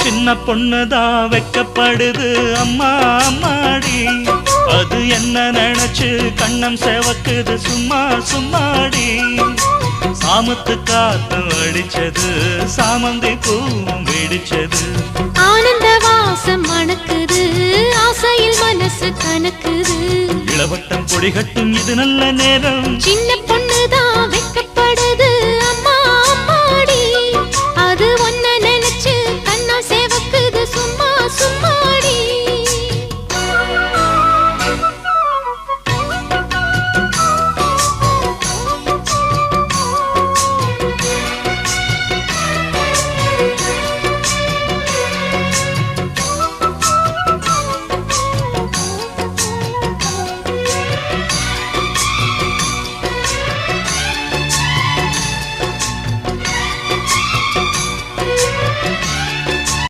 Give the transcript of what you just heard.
சின்ன பொண்ணுதான் வெக்கப்படுது அம்மா அம்மாடி அது என்ன நினைச்சு கண்ணம் செவக்குது சும்மா சும்மாடி சாமத்து காத்து அடிச்சது சாமந்தி பூவும் வெடிச்சது ஆனந்த வாசம் மணக்குது ஆசையில் மனசு கணக்குது இளவட்டம் கொடிகட்டும் இது நல்ல நேரம் சின்ன பொண்ணுதான் வெக்க